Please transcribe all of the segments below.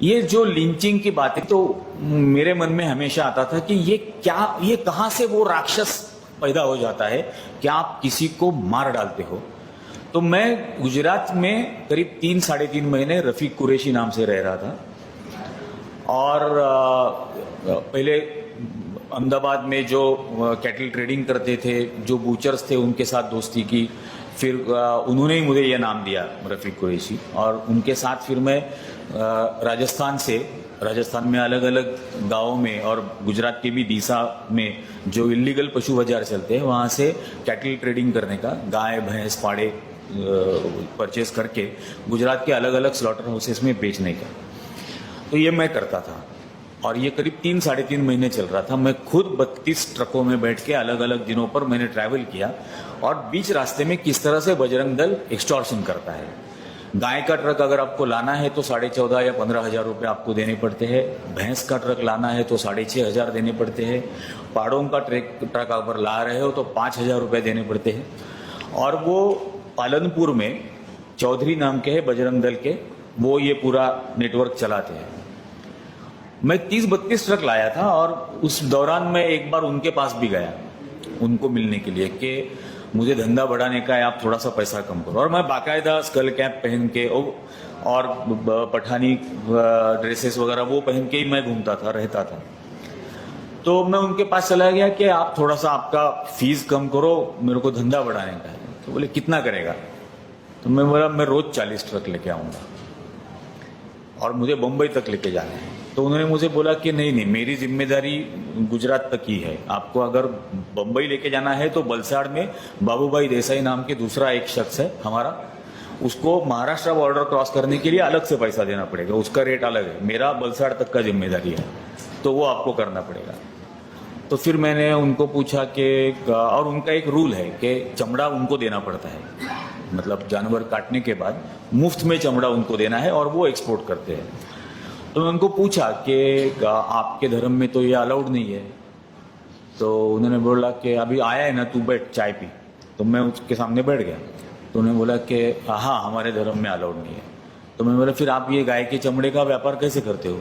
ये जो लिंचिंग की बात है तो मेरे मन में हमेशा आता था कि ये कहां से वो राक्षस पैदा हो जाता है कि आप किसी को मार डालते हो। तो मैं गुजरात में करीब 3-3.5 महीने रफीक कुरैशी नाम से रह रहा था और पहले अहमदाबाद में जो कैटल ट्रेडिंग करते थे, जो बूचर्स थे, उनके साथ दोस्ती की। फिर उन्होंने ही मुझे यह नाम दिया रफीक कुरैशी, और उनके साथ फिर मैं राजस्थान में अलग अलग गांवों में और गुजरात के भी डीसा में जो इलीगल पशु बाजार चलते हैं वहाँ से कैटल ट्रेडिंग करने का, गाय भैंस पाड़े परचेस करके गुजरात के अलग अलग स्लॉटर हाउसेस में बेचने का। तो ये मैं करता था और ये करीब 3-3.5 महीने चल रहा था। मैं खुद 32 ट्रकों में बैठ के अलग अलग दिनों पर मैंने ट्रैवल किया और बीच रास्ते में किस तरह से बजरंग दल एक्सटॉर्शन करता है। गाय का ट्रक अगर आपको लाना है तो 14,500 या 15,000 रुपये आपको देने पड़ते हैं। भैंस का ट्रक लाना है तो 6,500 देने पड़ते हैं। पाड़ों का ट्रक अगर ला रहे हो तो 5,000 रुपये देने पड़ते हैं। और वो पालनपुर में चौधरी नाम के है बजरंग दल के, वो ये पूरा नेटवर्क चलाते हैं। मैं 30-32 ट्रक लाया था और उस दौरान मैं एक बार उनके पास भी गया उनको मिलने के लिए कि मुझे धंधा बढ़ाने का है, आप थोड़ा सा पैसा कम करो। और मैं बाकायदा स्कल कैप पहन के और पठानी ड्रेसेस वगैरह वो पहन के ही मैं घूमता था, रहता था। तो मैं उनके पास चला गया कि आप थोड़ा सा आपका फीस कम करो, मेरे को धंधा बढ़ाने का है। तो बोले कितना करेगा? तो मैं बोला मैं रोज 40 ट्रक लेके आऊंगा और मुझे बम्बई तक लेके जाना है। तो उन्होंने मुझे बोला कि नहीं, मेरी जिम्मेदारी गुजरात तक ही है, आपको अगर बम्बई लेके जाना है तो बलसाड़ में बाबूभाई देसाई नाम के दूसरा एक शख्स है हमारा, उसको महाराष्ट्र बॉर्डर क्रॉस करने के लिए अलग से पैसा देना पड़ेगा, उसका रेट अलग है। मेरा बलसाड़ तक का जिम्मेदारी है, तो वो आपको करना पड़ेगा। तो फिर मैंने उनको पूछा कि, और उनका एक रूल है कि चमड़ा उनको देना पड़ता है, मतलब जानवर काटने के बाद मुफ्त में चमड़ा उनको देना है और वो एक्सपोर्ट करते हैं। तो मैं उनको पूछा कि आपके धर्म में तो ये अलाउड नहीं है। तो उन्होंने बोला कि अभी आया है ना, तू बैठ चाय पी। तो मैं उसके सामने बैठ गया। तो उन्होंने बोला कि हाँ, हमारे धर्म में अलाउड नहीं है। तो मैं बोला फिर आप ये गाय के चमड़े का व्यापार कैसे करते हो?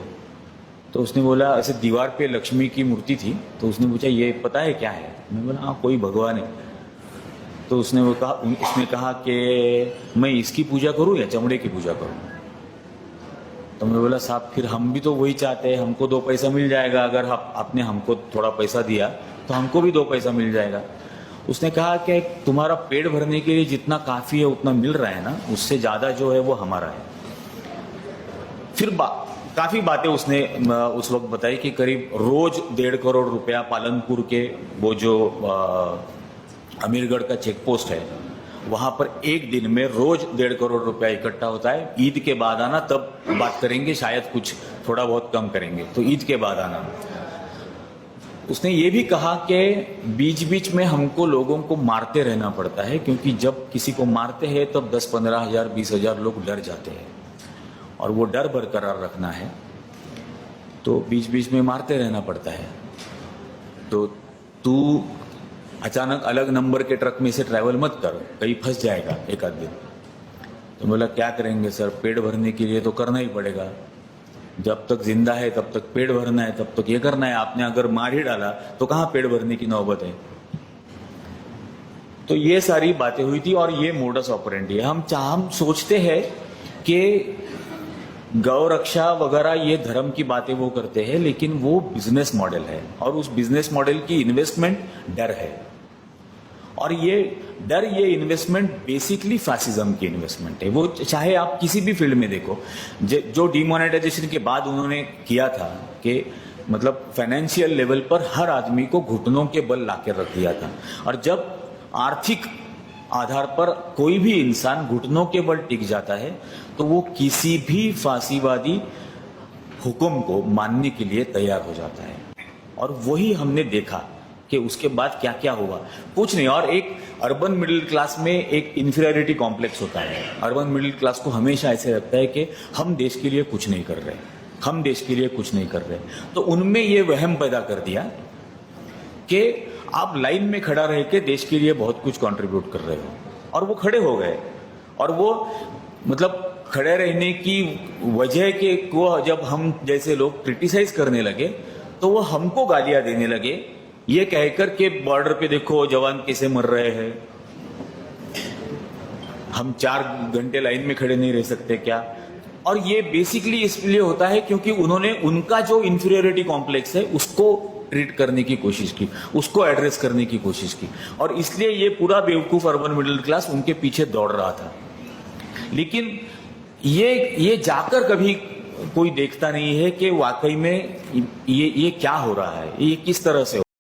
तो उसने बोला ऐसे दीवार पे लक्ष्मी की मूर्ति थी, तो उसने पूछा ये पता है क्या है? मैं बोला हाँ, कोई भगवान है। तो उसने कहा कि मैं इसकी पूजा करूं या चमड़े की पूजा करूं? तो मैं बोला साहब फिर हम भी तो वही चाहते हैं, हमको 2 पैसा मिल जाएगा, अगर आपने हमको थोड़ा पैसा दिया तो हमको भी 2 पैसा मिल जाएगा। उसने कहा कि तुम्हारा पेट भरने के लिए जितना काफ़ी है उतना मिल रहा है ना, उससे ज़्यादा जो है वो हमारा है। फिर काफ़ी बातें उसने उस वक्त बताई कि करीब रोज 1.5 करोड़ रुपया पालनपुर के वो जो अमीरगढ़ का चेक पोस्ट है वहां पर एक दिन में रोज 1.5 करोड़ रुपया इकट्ठा होता है। ईद के बाद आना, तब बात करेंगे, शायद कुछ थोड़ा बहुत कम करेंगे, तो ईद के बाद आना। उसने ये भी कहा कि बीच बीच में हमको लोगों को मारते रहना पड़ता है, क्योंकि जब किसी को मारते हैं तब 10-15 हजार 20,000 लोग डर जाते हैं और वो डर बरकरार रखना है, तो बीच बीच में मारते रहना पड़ता है। तो तू अचानक अलग नंबर के ट्रक में से ट्रैवल मत कर, कहीं फंस जाएगा एक आध दिन। तो बोला क्या करेंगे सर, पेट भरने के लिए तो करना ही पड़ेगा, जब तक जिंदा है तब तक पेट भरना है, तब तक ये करना है। आपने अगर मार ही डाला तो कहाँ पेट भरने की नौबत है? तो ये सारी बातें हुई थी और ये मोडस ऑपरेंडी है। हम सोचते हैं कि गौ रक्षा वगैरह ये धर्म की बातें वो करते हैं, लेकिन वो बिजनेस मॉडल है और उस बिजनेस मॉडल की इन्वेस्टमेंट डर है। और ये डर, ये इन्वेस्टमेंट बेसिकली फैसिज्म की इन्वेस्टमेंट है। वो चाहे आप किसी भी फील्ड में देखो, जो डिमोनेटाइजेशन के बाद उन्होंने किया था कि मतलब फाइनेंशियल लेवल पर हर आदमी को घुटनों के बल लाकर रख दिया था, और जब आर्थिक आधार पर कोई भी इंसान घुटनों के बल टिक जाता है तो वो किसी भी फांसीवादी हुक्म को मानने के लिए तैयार हो जाता है। और वही हमने देखा कि उसके बाद क्या क्या हुआ, कुछ नहीं। और एक अर्बन मिडिल क्लास में एक इंफीरियरिटी कॉम्प्लेक्स होता है। अर्बन मिडिल क्लास को हमेशा ऐसे लगता है कि हम देश के लिए कुछ नहीं कर रहे, हम देश के लिए कुछ नहीं कर रहे। तो उनमें ये वहम पैदा कर दिया कि आप लाइन में खड़ा रह के देश के लिए बहुत कुछ कंट्रीब्यूट कर रहे हो, और वो खड़े हो गए। और वो मतलब खड़े रहने की वजह के को जब हम जैसे लोग क्रिटिसाइज करने लगे तो वो हमको गालियां देने लगे, ये कहकर के बॉर्डर पे देखो जवान कैसे मर रहे हैं, हम 4 घंटे लाइन में खड़े नहीं रह सकते क्या। और ये बेसिकली इसलिए होता है क्योंकि उन्होंने उनका जो इंफीरियरिटी कॉम्प्लेक्स है उसको ट्रीट करने की कोशिश की, उसको एड्रेस करने की कोशिश की, और इसलिए ये पूरा बेवकूफ अर्बन मिडिल क्लास उनके पीछे दौड़ रहा था। लेकिन ये जाकर कभी कोई देखता नहीं है कि वाकई में ये क्या हो रहा है, ये किस तरह से